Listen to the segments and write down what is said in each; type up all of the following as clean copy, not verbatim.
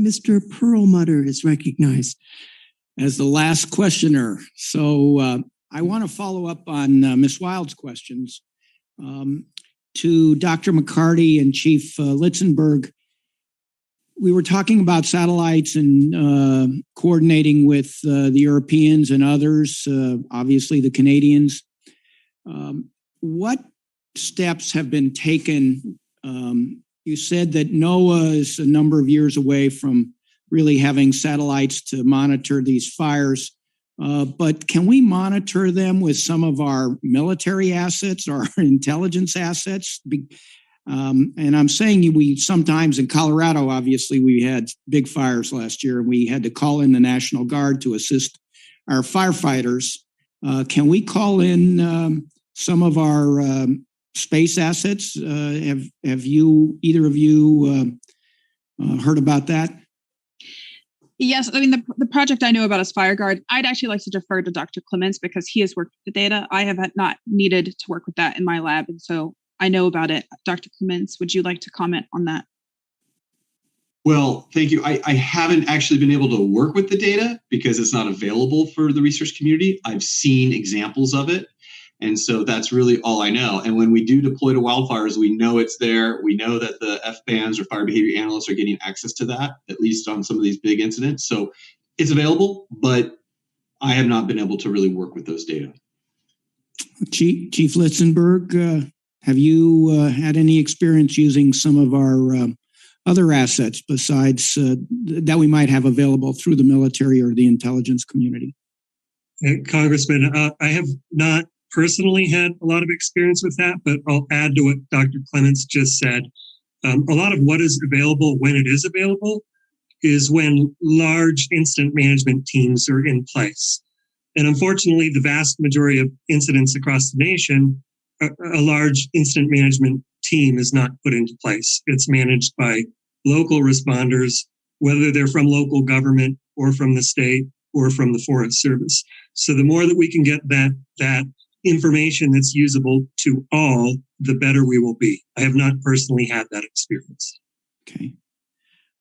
Mr. Perlmutter is recognized as the last questioner. So I want to follow up on Ms. Wild's questions to Dr. McCarty and Chief Litzenberg. We were talking about satellites and coordinating with the Europeans and others, obviously the Canadians. What steps have been taken? You said that NOAA is a number of years away from really having satellites to monitor these fires. But can we monitor them with some of our military assets, our intelligence assets? And I'm saying we sometimes in Colorado, obviously, we had big fires last year and we had to call in the National Guard to assist our firefighters. Can we call in some of our space assets? Have you, either of you, heard about that? Yes, I mean, the project I know about is FireGuard. I'd actually like to defer to Dr. Clements because he has worked with the data. I have not needed to work with that in my lab, and so I know about it. Dr. Clements, would you like to comment on that? Well, thank you. I haven't actually been able to work with the data because it's not available for the research community. I've seen examples of it. And so that's really all I know. And when we do deploy to wildfires, we know it's there. We know that the FBANs or fire behavior analysts are getting access to that, at least on some of these big incidents. So it's available, but I have not been able to really work with those data. Chief Litzenberg, have you had any experience using some of our other assets besides that we might have available through the military or the intelligence community? Congressman, I have not personally had a lot of experience with that, but I'll add to what Dr. Clements just said. A lot of what is available when it is available is when large incident management teams are in place. And unfortunately, the vast majority of incidents across the nation, a large incident management team is not put into place. It's managed by local responders, whether they're from local government or from the state or from the Forest Service. So the more that we can get that information that's usable to all, the better we will be. I have not personally had that experience. Okay.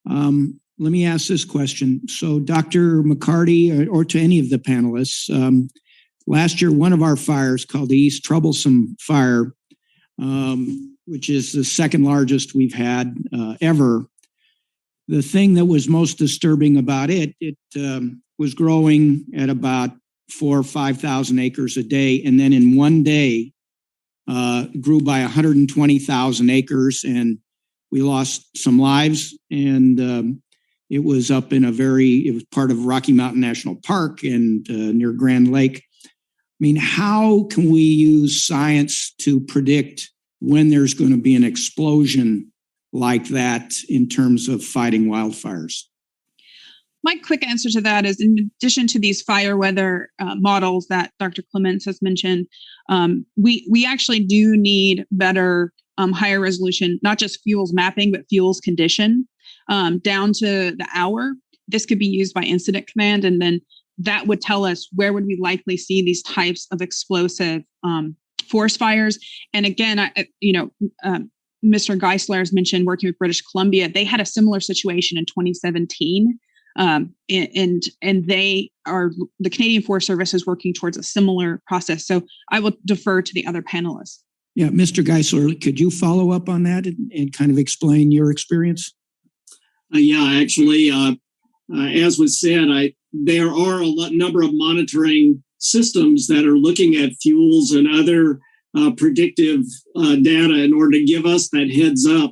Let me ask this question. So Dr. McCarty, or to any of the panelists, last year, one of our fires called the East Troublesome Fire, which is the second largest we've had ever. The thing that was most disturbing about it was growing at about 4,000 or 5,000 acres a day. And then in one day, grew by 120,000 acres, and we lost some lives. And it was up in it was part of Rocky Mountain National Park and near Grand Lake. I mean, how can we use science to predict when there's going to be an explosion like that in terms of fighting wildfires? My quick answer to that is, in addition to these fire weather models that Dr. Clements has mentioned, we actually do need better, higher resolution, not just fuels mapping, but fuels condition down to the hour. This could be used by incident command, and then that would tell us where would we likely see these types of explosive forest fires. And again, Mr. Geisler has mentioned working with British Columbia. They had a similar situation in 2017. And they are, the Canadian Forest Service is working towards a similar process. So I will defer to the other panelists. Yeah, Mr. Geisler, could you follow up on that and kind of explain your experience? Actually, as was said, there are a number of monitoring systems that are looking at fuels and other predictive data in order to give us that heads up.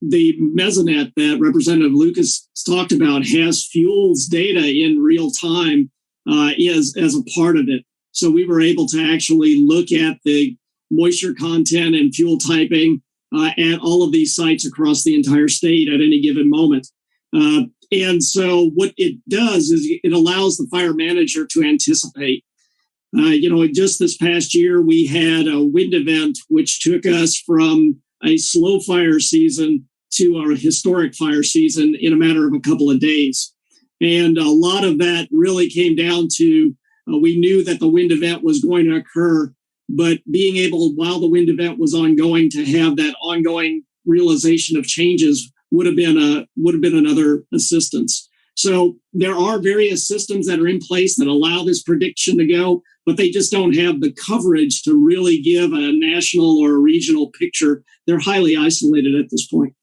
The Mesonet that Representative Lucas talked about has fuels data in real time as a part of it. So we were able to actually look at the moisture content and fuel typing at all of these sites across the entire state at any given moment. And so what it does is it allows the fire manager to anticipate. Just this past year, we had a wind event which took us from a slow fire season to our historic fire season in a matter of a couple of days. And a lot of that really came down to we knew that the wind event was going to occur, but being able, while the wind event was ongoing, to have that ongoing realization of changes would have been another assistance. So there are various systems that are in place that allow this prediction to go, but they just don't have the coverage to really give a national or a regional picture. They're highly isolated at this point.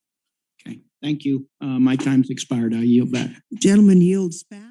Okay, thank you. My time's expired. I yield back. Gentleman yields back.